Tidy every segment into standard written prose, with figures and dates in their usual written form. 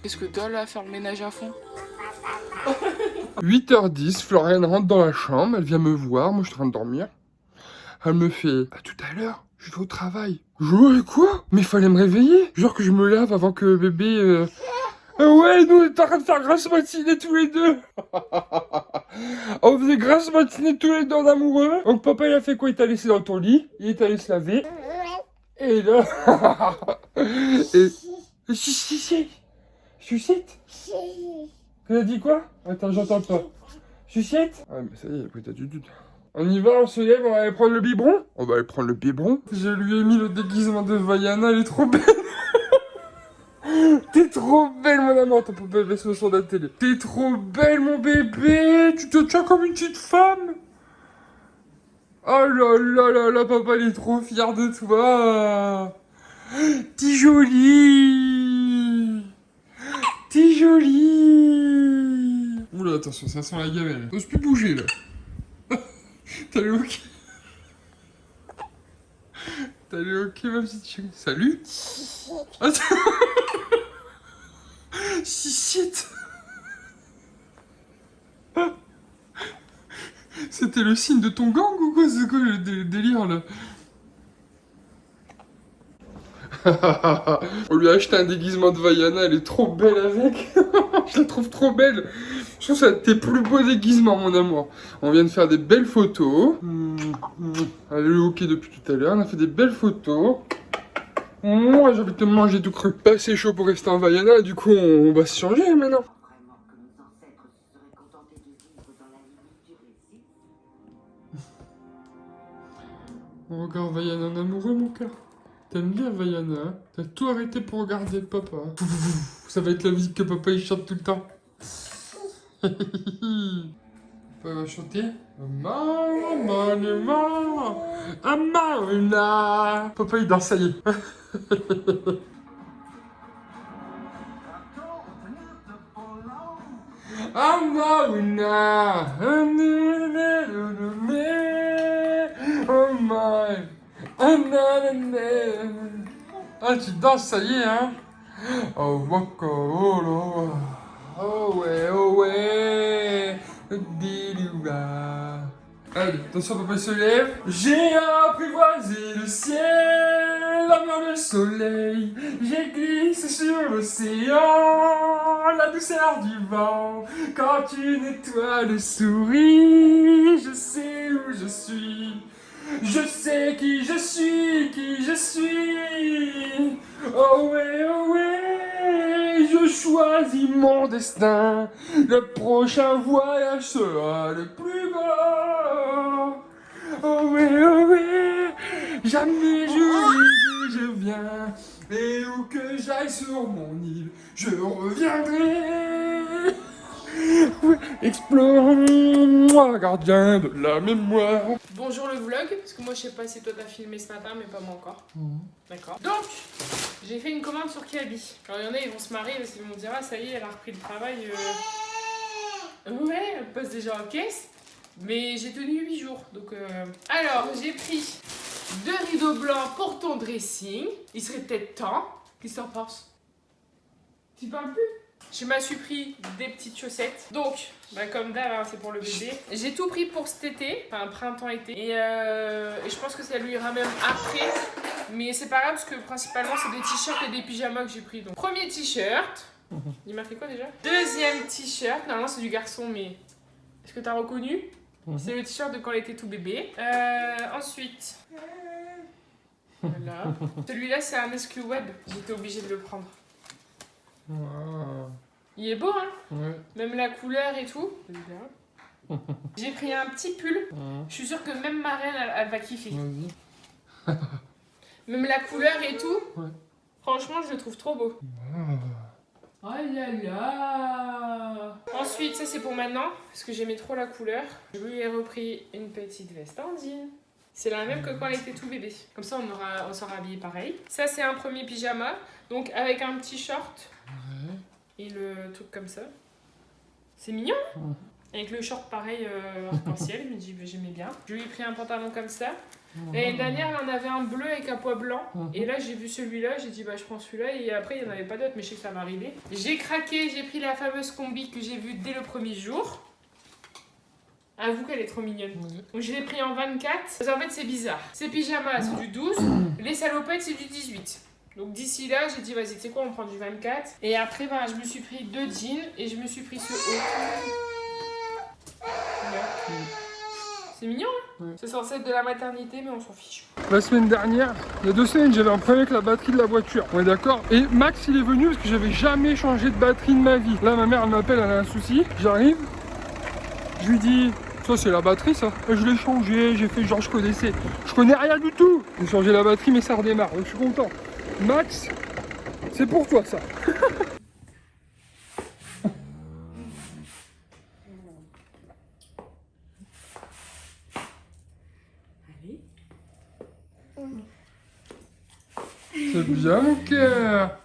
Qu'est-ce que t'as là à faire le ménage à fond? 8h10, Floriane rentre dans la chambre, elle vient me voir, moi je suis en train de dormir. Elle me fait, à tout à l'heure, je vais au travail. Je dis, quoi? Mais il fallait me réveiller. Genre que je me lave avant que bébé... ouais, nous on est en train de faire grasse matinée tous les deux. On faisait grasse matinée tous les deux en amoureux. Donc papa il a fait quoi? Il t'a laissé dans ton lit, il est allé se laver. Et là... et... Sucette. Elle a dit quoi? Attends, j'entends pas. Sucette? Ah mais ça y est, après t'as du doute. On y va, on se lève, on va aller prendre le biberon? On va aller prendre le biberon. Je lui ai mis le déguisement de Vaiana, elle est trop belle. T'es trop belle mon amour, ton bébé se sur la télé. T'es trop belle mon bébé, tu te tiens comme une petite femme. Oh là là là là, papa il est trop fier de toi. T'es jolie. T'es jolie. Oula, attention, ça sent la gamelle. T'oses plus bouger là. T'as le hockey. T'as le hockey ma petite chérie. Salut. Attends. Sissite. C'était le signe de ton gang ou quoi? C'est quoi le délire là? On lui a acheté un déguisement de Vaiana, elle est trop belle avec. Je la trouve trop belle. Je trouve que c'est tes plus beaux déguisements, mon amour. On vient de faire des belles photos. Elle est le hockey depuis tout à l'heure. On a fait des belles photos. Moi, j'ai envie de te manger tout cru. Pas assez chaud pour rester en Vaiana, du coup, on va se changer maintenant. On regarde Vaiana en amoureux, mon cœur. T'aimes bien Vaiana, hein? T'as tout arrêté pour regarder papa. Ça va être la musique que papa il chante tout le temps. Papa va chanter. Papa il danse, ça y est. Ah, tu danses, ça y est, hein? Oh, waka, oh, oh, oh, ouais, oh, ouais. Dilouba. Allez, attention, papa se lève. J'ai apprivoisé le ciel, la mer, le soleil. J'ai glissé sur l'océan, la douceur du vent. Quand une étoile sourit, je sais où je suis. Je sais qui je suis, qui je suis. Oh ouais, je choisis mon destin. Le prochain voyage sera le plus beau. Oh ouais, jamais je dis d'où je viens. Et où que j'aille sur mon île, je reviendrai. Ouais, explorons-moi, gardien de la mémoire. Bonjour le vlog, parce que moi je sais pas si toi t'as filmé ce matin, mais pas moi encore. D'accord. Donc, j'ai fait une commande sur Kiabi. Alors il y en a, ils vont se marrer parce qu'ils vont me dire, ah ça y est, elle a repris le travail. Ouais, elle passe déjà en caisse. Mais j'ai tenu 8 jours, donc Alors, j'ai pris 2 rideaux blancs pour ton dressing. Il serait peut-être temps. Qu'est-ce que t'en penses? Tu parles plus? Je me suis pris des petites chaussettes. Donc, comme d'hab, hein, c'est pour le bébé. J'ai tout pris pour cet été, enfin printemps-été. Et je pense que ça lui ira même après. Mais c'est pas grave parce que principalement, c'est des t-shirts et des pyjamas que j'ai pris. Donc, premier t-shirt. Il m'a fait quoi déjà? Deuxième t-shirt. Normalement, c'est du garçon, mais est-ce que t'as reconnu? C'est le t-shirt de quand elle était tout bébé. Ensuite, voilà. Celui-là, c'est un SQ Web. J'étais obligée de le prendre. Wow. Il est beau, hein? Ouais. Même la couleur et tout. J'ai pris un petit pull. Je suis sûre que même ma reine, elle va kiffer. Vas-y. Même la couleur et tout. Ouais. Franchement, je le trouve trop beau. Oh là là. Ensuite, ça c'est pour maintenant, parce que j'aimais trop la couleur. Je lui ai repris une petite veste en jean. C'est la même que quand elle était tout bébé. Comme ça, on sera habillé pareil. Ça, c'est un premier pyjama. Donc, avec un petit short. Ouais. Et le truc comme ça. C'est mignon, hein? Avec le short pareil arc-en-ciel. Je me dis, j'aimais bien. Je lui ai pris un pantalon comme ça. L'année dernière, on avait un bleu avec un pois blanc. Et là, j'ai vu celui-là, j'ai dit bah je prends celui-là. Et après, il n'y en avait pas d'autres, mais je sais que ça m'arrivait. J'ai craqué, j'ai pris la fameuse combi que j'ai vue dès le premier jour. Avoue qu'elle est trop mignonne. Donc je l'ai pris en 24. Parce qu'en fait, c'est bizarre. Ces pyjamas, c'est du 12. Les salopettes, c'est du 18. Donc d'ici là, j'ai dit vas-y, tu sais quoi, on prend du 24. Et après, bah, je me suis pris 2 jeans et je me suis pris ce haut. C'est mignon, hein. C'est censé être de la maternité, mais on s'en fiche. La semaine dernière, il y a 2 semaines, j'avais un problème avec la batterie de la voiture. On est d'accord? Et Max, il est venu parce que j'avais jamais changé de batterie de ma vie. Là, ma mère, elle m'appelle, elle a un souci. J'arrive, je lui dis, ça c'est la batterie ça. Et je l'ai changé, j'ai fait genre je connaissais. Je connais rien du tout. J'ai changé la batterie, mais ça redémarre. Donc je suis content. Max, c'est pour toi ça. C'est bien mon cœur.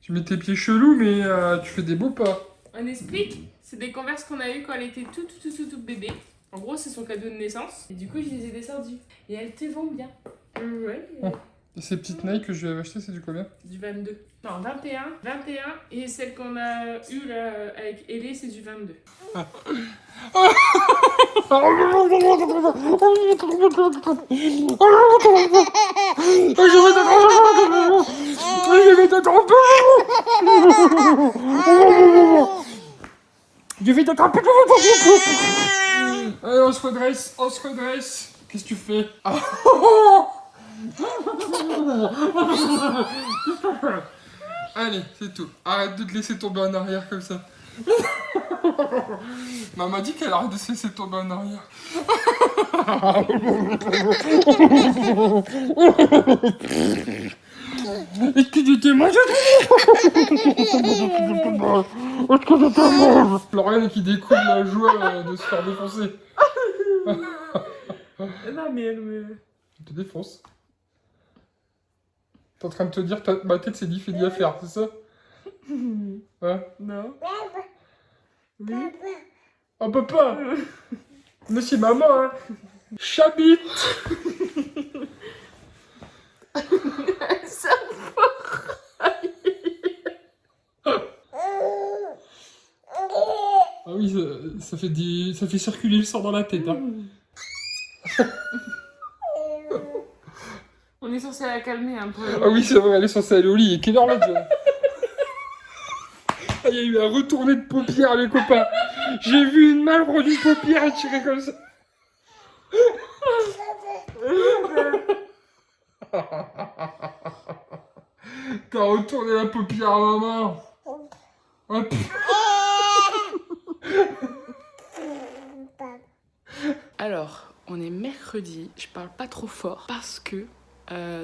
Tu mets tes pieds chelous, mais tu fais des beaux pas. On explique, c'est des Converse qu'on a eu quand elle était tout bébé. En gros, c'est son cadeau de naissance. Et du coup, je les ai descendus. Et elles te vont bien. Ouais. Et ces petites Nike que je lui avais achetées, c'est du combien? Du 22. Non, 21. Et celle qu'on a eue là avec Ellie, c'est du 22. Je vais t'attraper. Allez, on se redresse, Qu'est-ce que tu fais? Allez, c'est tout. Arrête de te laisser tomber en arrière comme ça. Maman dit qu'elle arrête de se laisser tomber en arrière. Est-ce que tu t'es mangé? Est-ce que tu t'es mangé? Lauriane qui découvre la joie de se faire défoncer. Non, mais elle me... Elle te défonce. T'es en train de te dire que ma tête c'est difficile à faire, c'est ça? Hein? Non. Oui. Oh papa! Mais c'est maman, hein! Chabit! Ça Ah oui, ça fait circuler le sang dans la tête, hein. On est censé la calmer un peu. Ah oui, c'est vrai, elle est censée aller au lit. Et quelle heure là déjà? Ah, il y a eu un retourné de paupières, les copains. J'ai vu une main prendre une paupière et tirer comme ça. T'as retourné la paupière à maman. Hop. Alors, on est mercredi, je parle pas trop fort parce que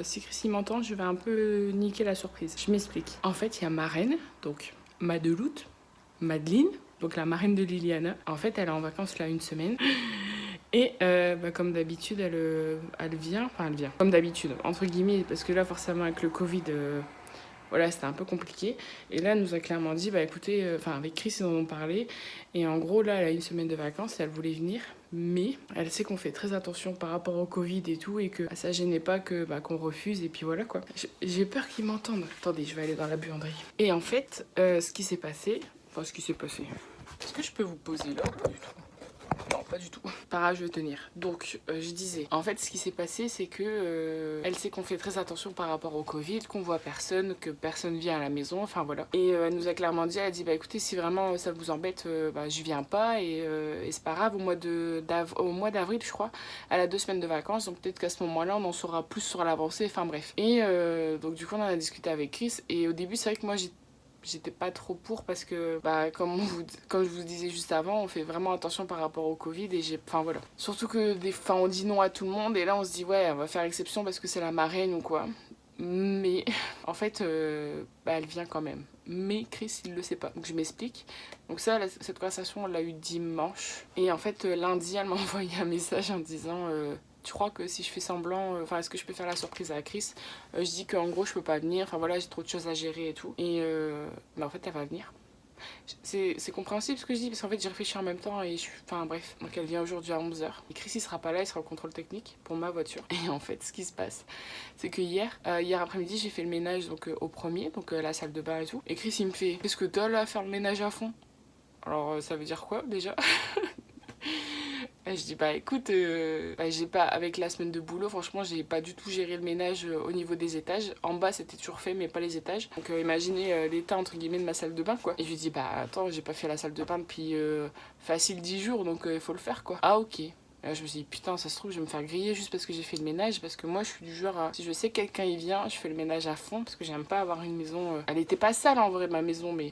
si Chrissy m'entend, je vais un peu niquer la surprise. Je m'explique. En fait, il y a ma reine, donc Madeloute, Madeline, donc la marraine de Liliana. En fait, elle est en vacances là une semaine. Et comme d'habitude, elle vient, comme d'habitude, entre guillemets, parce que là, forcément, avec le Covid, voilà, c'était un peu compliqué. Et là, elle nous a clairement dit, bah écoutez, avec Chris, ils en ont parlé. Et en gros, là, elle a une semaine de vacances et elle voulait venir. Mais elle sait qu'on fait très attention par rapport au Covid et tout. Et que ça gênait pas qu'on refuse. Et puis voilà, quoi. J'ai peur qu'ils m'entendent. Attendez, je vais aller dans la buanderie. Et en fait, ce qui s'est passé... Est-ce que je peux vous poser là ou pas du tout? Non, pas du tout. Para, je vais tenir. Donc, je disais, en fait, ce qui s'est passé, c'est que elle sait qu'on fait très attention par rapport au Covid, qu'on voit personne, que personne vient à la maison, enfin voilà. Et elle nous a clairement dit, elle a dit, bah écoutez, si vraiment ça vous embête, je viens pas et c'est pas grave. Au mois d'avril, je crois, elle a 2 semaines de vacances, donc peut-être qu'à ce moment-là, on en saura plus sur l'avancée, enfin bref. Et donc du coup, on en a discuté avec Chris et au début, c'est vrai que moi, j'étais pas trop pour parce que comme je vous disais juste avant, on fait vraiment attention par rapport au Covid et voilà. Surtout que on dit non à tout le monde et là on se dit ouais, on va faire exception parce que c'est la marraine ou quoi. Mais en fait elle vient quand même. Mais Chris il le sait pas. Donc je m'explique. Donc ça cette conversation on l'a eu dimanche et en fait lundi elle m'a envoyé un message en disant tu crois que si je fais semblant, est-ce que je peux faire la surprise à Chris? Je dis qu'en gros je peux pas venir, enfin voilà, j'ai trop de choses à gérer et tout. Et en fait elle va venir. C'est compréhensible ce que je dis parce qu'en fait j'ai réfléchi en même temps et enfin bref. Donc elle vient aujourd'hui à 11h. Et Chris il sera pas là, il sera au contrôle technique pour ma voiture. Et en fait ce qui se passe c'est que hier après-midi j'ai fait le ménage donc au premier, donc la salle de bain et tout. Et Chris il me fait qu'est-ce que t'as là à faire le ménage à fond? Alors ça veut dire quoi déjà? Et je dis bah écoute, j'ai pas, avec la semaine de boulot, franchement j'ai pas du tout géré le ménage au niveau des étages. En bas c'était toujours fait mais pas les étages. Donc imaginez l'état entre guillemets de ma salle de bain quoi. Et je lui dis bah attends, j'ai pas fait la salle de bain depuis facile 10 jours donc il faut le faire quoi. Ah ok. Et là, je me suis dit putain ça se trouve je vais me faire griller juste parce que j'ai fait le ménage, parce que moi je suis du genre à, si je sais que quelqu'un il vient je fais le ménage à fond parce que j'aime pas avoir une maison elle était pas sale en vrai ma maison mais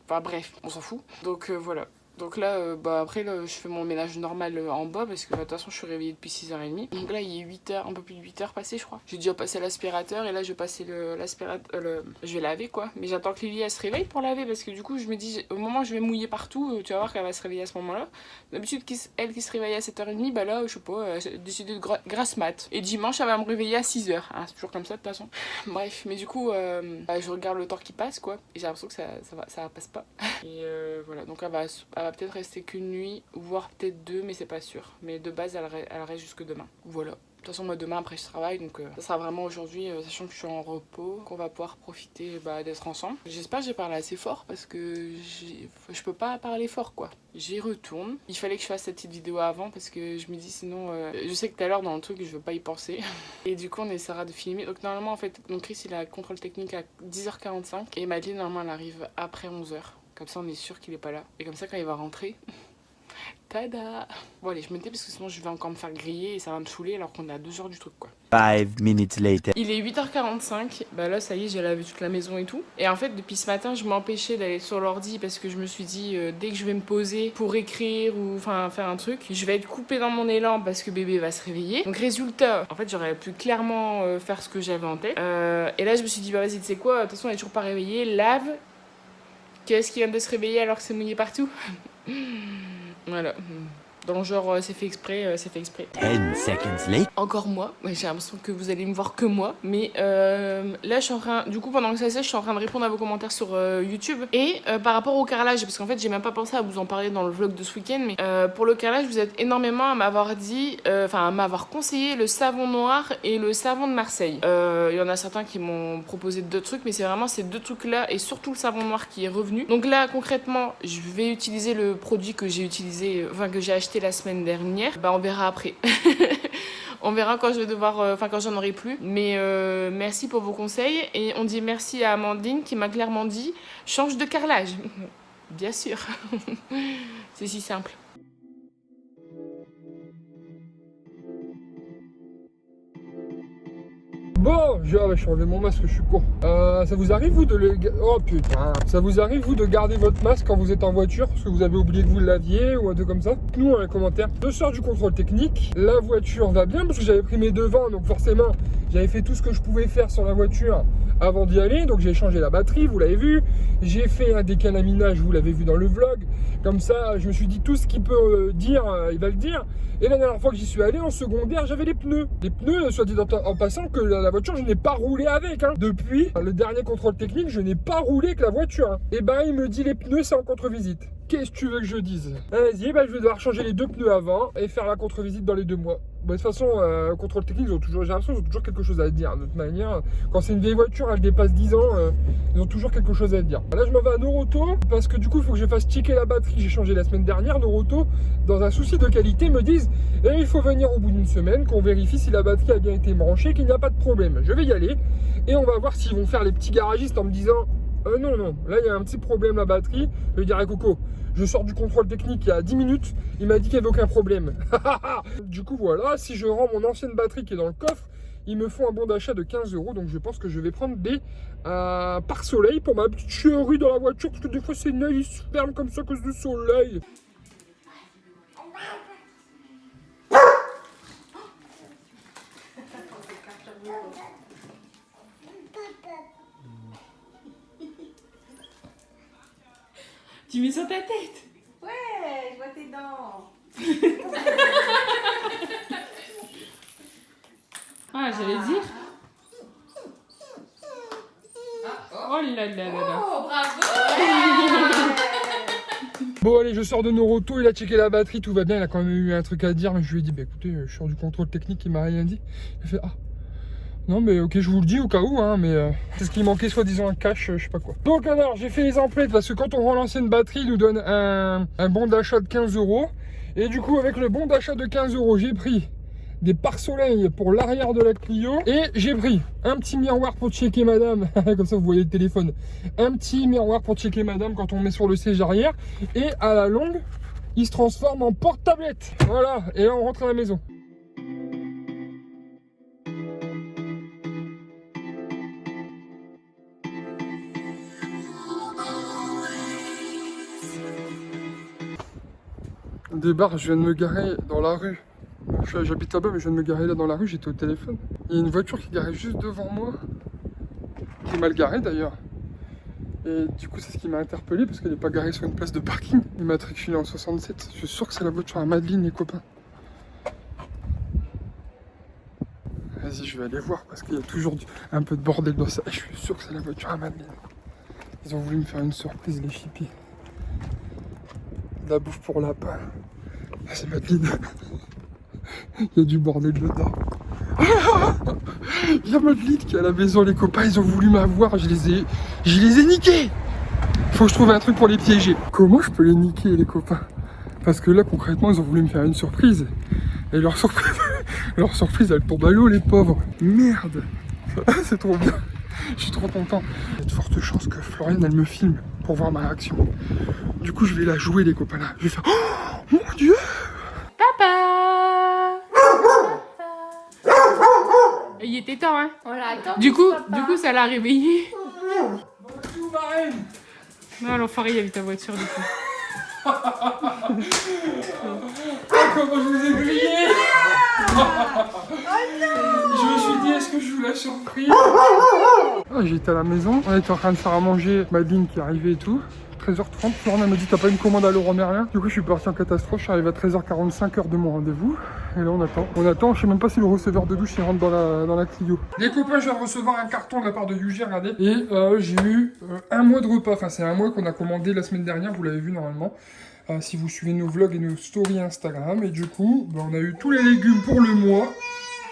enfin bref on s'en fout. Donc voilà. Donc là, après, là, je fais mon ménage normal en bas parce que de toute façon, je suis réveillée depuis 6h30. Donc là, il est 8h, un peu plus de 8h passé, je crois. J'ai déjà passé l'aspirateur et là, je vais passer l'aspirateur. Je vais laver quoi. Mais j'attends que Lily elle se réveille pour laver parce que du coup, je me dis, au moment où je vais mouiller partout, tu vas voir qu'elle va se réveiller à ce moment-là. D'habitude, elle qui se réveille à 7h30, bah là, je sais pas, j'ai décidé de grasse mat. Et dimanche, elle va me réveiller à 6h. Hein, c'est toujours comme ça de toute façon. Bref, mais du coup, je regarde le temps qui passe quoi. Et j'ai l'impression que ça passe pas. Et voilà, donc elle va peut-être rester qu'une nuit, voire peut-être 2, mais c'est pas sûr. Mais de base, elle reste jusque demain. Voilà. De toute façon, moi demain après je travaille, donc ça sera vraiment aujourd'hui, sachant que je suis en repos, qu'on va pouvoir profiter d'être ensemble. J'espère que j'ai parlé assez fort parce que je peux pas parler fort quoi. J'y retourne. Il fallait que je fasse cette petite vidéo avant parce que je me dis sinon, je sais que tout à l'heure dans le truc je veux pas y penser. Et du coup on essaiera de filmer. Donc normalement en fait, donc Chris il a contrôle technique à 10h45 et Madeleine normalement elle arrive après 11h. Comme ça on est sûr qu'il est pas là. Et comme ça quand il va rentrer, tada! Bon allez, je me tais parce que sinon je vais encore me faire griller et ça va me saouler alors qu'on est à 2 heures du truc quoi. 5 minutes later. Il est 8h45, bah là ça y est j'ai lavé toute la maison et tout. Et en fait depuis ce matin je m'empêchais d'aller sur l'ordi parce que je me suis dit dès que je vais me poser pour écrire ou enfin faire un truc, je vais être coupée dans mon élan parce que bébé va se réveiller. Donc résultat, en fait j'aurais pu clairement faire ce que j'avais en tête. Et là je me suis dit bah vas-y tu sais quoi, de toute façon elle est toujours pas réveillée, lave. Qu'est-ce qui vient de se réveiller alors que c'est mouillé partout? Voilà. Dans le genre, c'est fait exprès, c'est fait exprès. 10 seconds later. Encore moi, ouais, j'ai l'impression que vous allez me voir que moi. Mais là, je suis en train. Du coup, pendant que ça sèche, je suis en train de répondre à vos commentaires sur YouTube. Et par rapport au carrelage, parce qu'en fait, j'ai même pas pensé à vous en parler dans le vlog de ce week-end. Mais pour le carrelage, vous êtes énormément à m'avoir dit. Enfin, à m'avoir conseillé le savon noir et le savon de Marseille. Il y en a certains qui m'ont proposé d'autres trucs. Mais c'est vraiment ces deux trucs-là. Et surtout le savon noir qui est revenu. Donc là, concrètement, je vais utiliser le produit que j'ai utilisé. Enfin, que j'ai acheté la semaine dernière. Bah, on verra après. On verra quand je vais devoir, quand j'en aurai plus. Mais merci pour vos conseils. Et on dit merci à Amandine qui m'a clairement dit change de carrelage. Bien sûr. C'est si simple. Bon, je vais enlever mon masque, je suis con. Ça vous arrive vous Oh putain. Ça vous arrive vous de garder votre masque quand vous êtes en voiture parce que vous avez oublié que vous l'aviez ou un truc comme ça? Nous dans les commentaires. Je sors du contrôle technique. La voiture va bien parce que j'avais pris mes devants, donc forcément j'avais fait tout ce que je pouvais faire sur la voiture avant d'y aller. Donc j'ai changé la batterie, vous l'avez vu. J'ai fait un décalaminage, vous l'avez vu dans le vlog. Comme ça, je me suis dit tout ce qu'il peut dire, il va le dire. Et la dernière fois que j'y suis allé en secondaire, j'avais les pneus. Les pneus, soit dit en passant, que la voiture, je n'ai pas roulé avec. Hein. Depuis le dernier contrôle technique, je n'ai pas roulé avec la voiture. Hein. Et ben, il me dit les pneus, c'est en contre-visite. Qu'est-ce que tu veux que je dise? Vas-y, je vais devoir changer les 2 pneus avant et faire la contre-visite dans les 2 mois. Bon, de toute façon, contrôle technique, j'ai l'impression qu'ils ont toujours quelque chose à dire. De toute manière, quand c'est une vieille voiture, elle dépasse 10 ans, ils ont toujours quelque chose à dire. Là, je m'en vais à Noroto parce que du coup, il faut que je fasse checker la batterie. J'ai changé la semaine dernière. Noroto, dans un souci de qualité, me disent il faut venir au bout d'une semaine, qu'on vérifie si la batterie a bien été branchée, qu'il n'y a pas de problème. Je vais y aller et on va voir s'ils vont faire les petits garagistes en me disant non, là, il y a un petit problème, la batterie. Je vais dire à Coco, je sors du contrôle technique il y a 10 minutes, il m'a dit qu'il n'y avait aucun problème. Du coup, voilà, si je rends mon ancienne batterie qui est dans le coffre, il me faut un bon d'achat de 15 €. Donc, je pense que je vais prendre des pare-soleil pour ma petite chérie dans la voiture. Parce que des fois, c'est naïf, il se ferme comme ça à cause du soleil. Tu mets sur ta tête? Ouais, je vois tes dents. Ah, j'allais dire. Oh là là là là. Oh, bravo. Bon allez, je sors de Noroto, il a checké la batterie, tout va bien, il a quand même eu un truc à dire, mais je lui ai dit, bah écoutez, je sors du contrôle technique, il m'a rien dit. Il fait, ah, non mais ok, je vous le dis au cas où, hein, mais c'est ce qui manquait, soi-disant un cache, je sais pas quoi. Donc alors, j'ai fait les emplettes, parce que quand on rend l'ancienne batterie, il nous donne un bon d'achat de 15 €. Et du coup, avec le bon d'achat de 15 €, j'ai pris des pare-soleil pour l'arrière de la Clio et j'ai pris un petit miroir pour checker madame, comme ça vous voyez le téléphone, un petit miroir pour checker madame quand on met sur le siège arrière et à la longue il se transforme en porte-tablette. Voilà, et là on rentre à la maison. Débarque, je viens de me garer dans la rue. J'habite là-bas, mais je viens de me garer là dans la rue, j'étais au téléphone. Il y a une voiture qui est garée juste devant moi, qui est mal garée d'ailleurs. Et du coup, c'est ce qui m'a interpellé parce qu'elle n'est pas garée sur une place de parking. Immatriculée en 67. Je suis sûr que c'est la voiture à Madeleine, les copains. Vas-y, je vais aller voir parce qu'il y a toujours un peu de bordel dans ça. Je suis sûr que c'est la voiture à Madeleine. Ils ont voulu me faire une surprise, les chippies. De la bouffe pour lapin. Ah, c'est Madeleine. Il y a du bordel dedans. Il y a Madeleine qui est à la maison, les copains, ils ont voulu m'avoir, je les ai niqués. Faut que je trouve un truc pour les piéger. Comment je peux les niquer, les copains? Parce que là, concrètement, ils ont voulu me faire une surprise. Et leur surprise, elle tombe à l'eau, les pauvres. Merde. C'est trop bien. Je suis trop content. Il y a de fortes chances que Floriane, elle me filme pour voir ma réaction. Du coup, je vais la jouer, les copains, là. Je vais faire... Oh, mon Dieu! Papa! Il était temps, hein? On l'attend. Du coup, ça l'a réveillé. Bonjour, marraine! Non, l'enfoiré, il avait ta voiture, du coup. Ah, comment je vous ai grillé! Je me suis dit, est-ce que je vous la surprise? Ah, j'étais à la maison, on était en train de faire à manger, Madeleine qui arrivait et tout. 13h30, Florian m'a dit t'as pas une commande à Leroy Merlin? Du coup je suis parti en catastrophe, je suis arrivé à 13h45, heure de mon rendez-vous. Et là on attend, je sais même pas si le receveur de douche il rentre dans la Clio. Les copains, je viens de recevoir un carton de la part de Yuji, regardez. Et j'ai eu un mois de repas, enfin c'est un mois qu'on a commandé la semaine dernière, vous l'avez vu normalement. Si vous suivez nos vlogs et nos stories Instagram. Et du coup, on a eu tous les légumes pour le mois.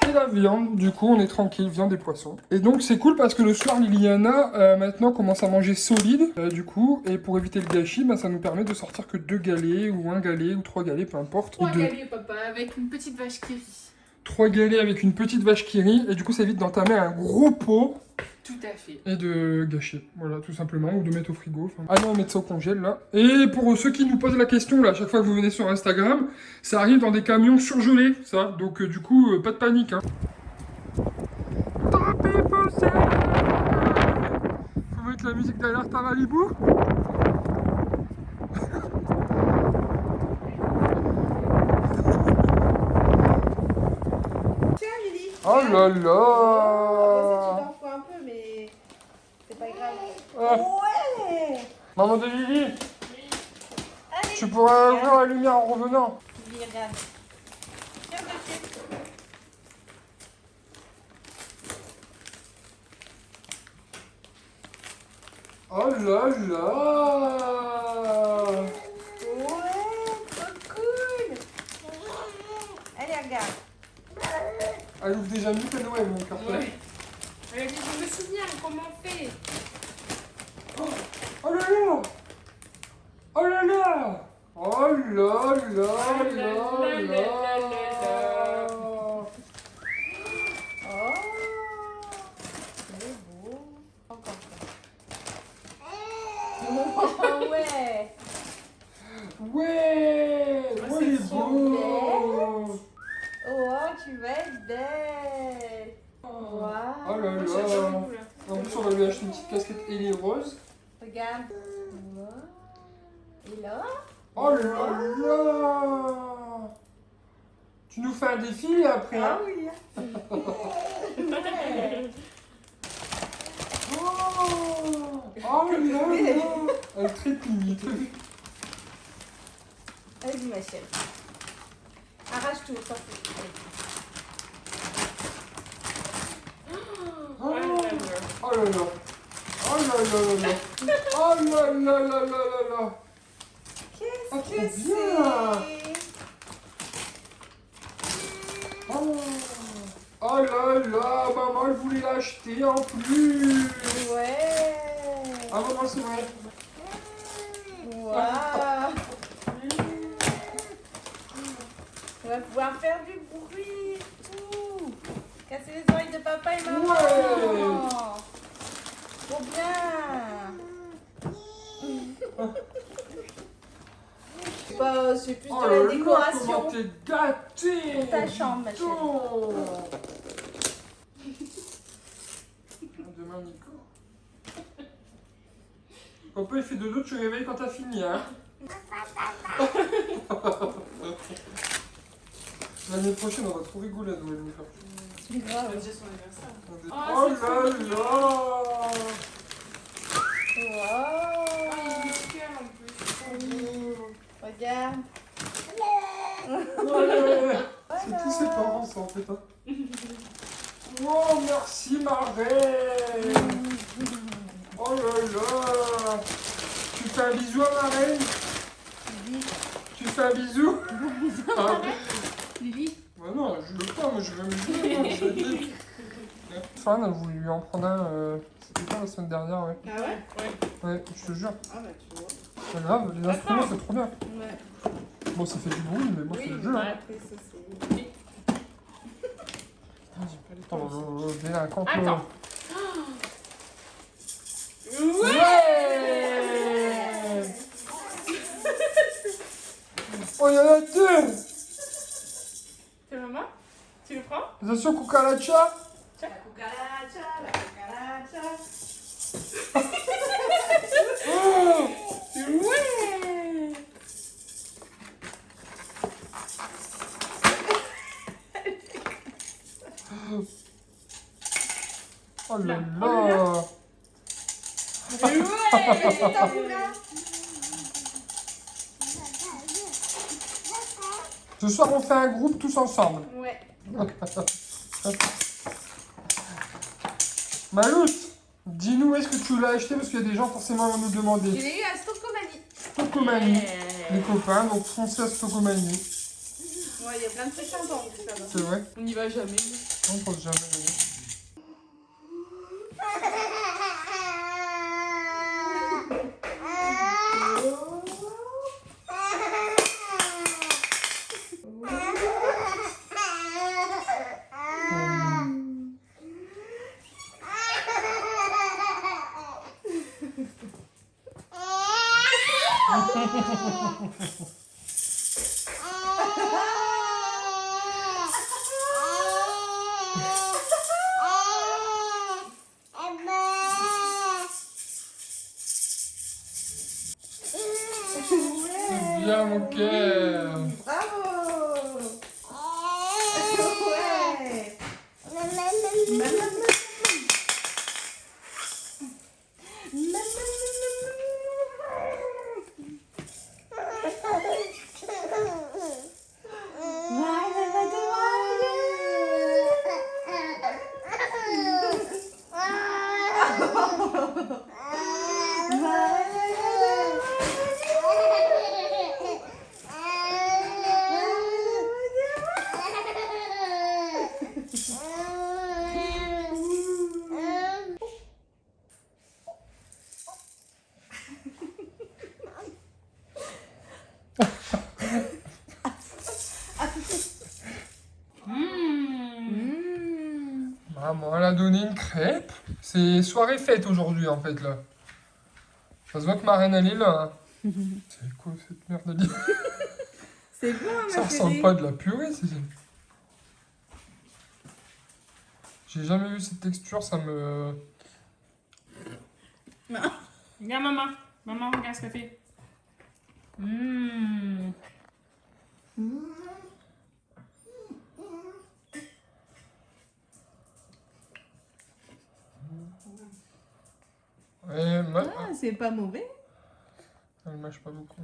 Et la viande, du coup on est tranquille, viande et poissons. Et donc c'est cool parce que le soir Liliana maintenant commence à manger solide du coup, et pour éviter le gâchis, ça nous permet de sortir que 2 galets ou 1 galet ou 3 galets, peu importe. 3 galets papa, avec une petite vache qui rit. 3 galets avec une petite vache qui rit, et du coup ça évite d'entamer un gros pot. Tout à fait. Et de gâcher, voilà, tout simplement, ou de mettre au frigo. Ah non, mettre ça au congèle, là. Et pour ceux qui nous posent la question, là, à chaque fois que vous venez sur Instagram, ça arrive dans des camions surgelés, ça. Donc, du coup, pas de panique, hein. Faut mettre la musique d'alerte à Malibu. Tiens, Lily. Oh là là. Tu t'en fous un peu, mais c'est pas grave. Ah. Ouais. Maman de Lily, Allez. tu pourras ouvrir la lumière en revenant. Lily, regarde. Tiens, dessus. Oh là là. Ouais, trop cool. Allez, regarde. Elle ouvre déjà mieux que Noël, mon carton. Ouais. Je me souviens comment on fait. Oh là là. Oh là là. Oh là là là là. Oh, c'est beau. Encore ça. Oh, ouais. Ouais. Ah, Ouais, c'est il est trop beau. Oh, tu vas être belle. Waouh. Oh là là. En plus, on va lui acheter une petite casquette ailée rose. Regarde. Wow. Et là? Oh là là. Tu nous fais un défi après, hein? Ah oui. Oh, oh là là. Elle trépigne. Vas-y, ma chérie. Arrache tout, ça fait. Oh là là. Oh là là. Oh là là là là. Oh là là là là là là. Qu'est-ce Oh, trop que bien. Oh là là, maman, elle voulait l'acheter en plus. Ouais. Ah, maman, c'est vrai. Waouh. On va pouvoir faire du bruit. Ouh. Casser les oreilles de papa et maman. Ouais. Trop bien. Bah, c'est plus Oh de là la là, décoration. comment t'es gâtée. Pour ta chambre, ma dis chérie. donc. Demain, Nico. Papa, il fait dodo, tu réveilles quand t'as fini, hein. L'année prochaine, on va trop rigoler à Noël, Nico. C'est grave. déjà son anniversaire. Oh là là. Wow. Il est nickel en plus. Regarde. Ouais. C'est tous ses parents, ça, en fait. Hein. Oh, merci, ma reine. Oh là là. Tu fais un bisou à ma reine. Tu fais un bisou. Ah. Lily. Bah non, je veux pas, moi je veux me jouer, moi, je dis. Fan, elle voulait lui en prendre un, c'était pas la semaine dernière, ouais. Ah ouais? Ouais, je te jure. Ah bah tu vois. C'est grave, les instruments c'est trop bien. Ouais. Bon, ça fait du bruit, mais moi c'est le jeu. Hein. Après ça c'est... Putain, j'ai pas le Oh temps. là là, délinquante. Attends. Ouais. Oh, il y en a deux. C'est maman? Tu le prends? Attention, cucaracha. La cucaracha, la cucaracha. Oh. Ouais! Oh là Là, là. Ouais! Ce soir, on fait un groupe tous ensemble. Ouais. Maloute, dis-nous, est-ce que tu l'as acheté? Parce qu'il y a des gens forcément vont nous Je demander. l'ai eu à Stocomanie. Stocomanie, les copains, donc foncez à Stocomanie. Ouais, il y a plein de trucs sympas en plus là-bas. C'est vrai, On n'y va jamais. on ne pense jamais. C'est bien mon cœur. Bravo. Ouais. Maman, elle a donné une crêpe. C'est soirée fête aujourd'hui en fait là. Ça se voit que ma reine elle est là. Hein. C'est quoi cette merde elle est... C'est bon, hein, Ça ma ressemble chérie. pas de la purée. J'ai jamais vu cette texture, ça me... Regarde maman. Maman, regarde ce qu'elle fait. Ouais, Ah, c'est pas mauvais. elle mâche pas beaucoup.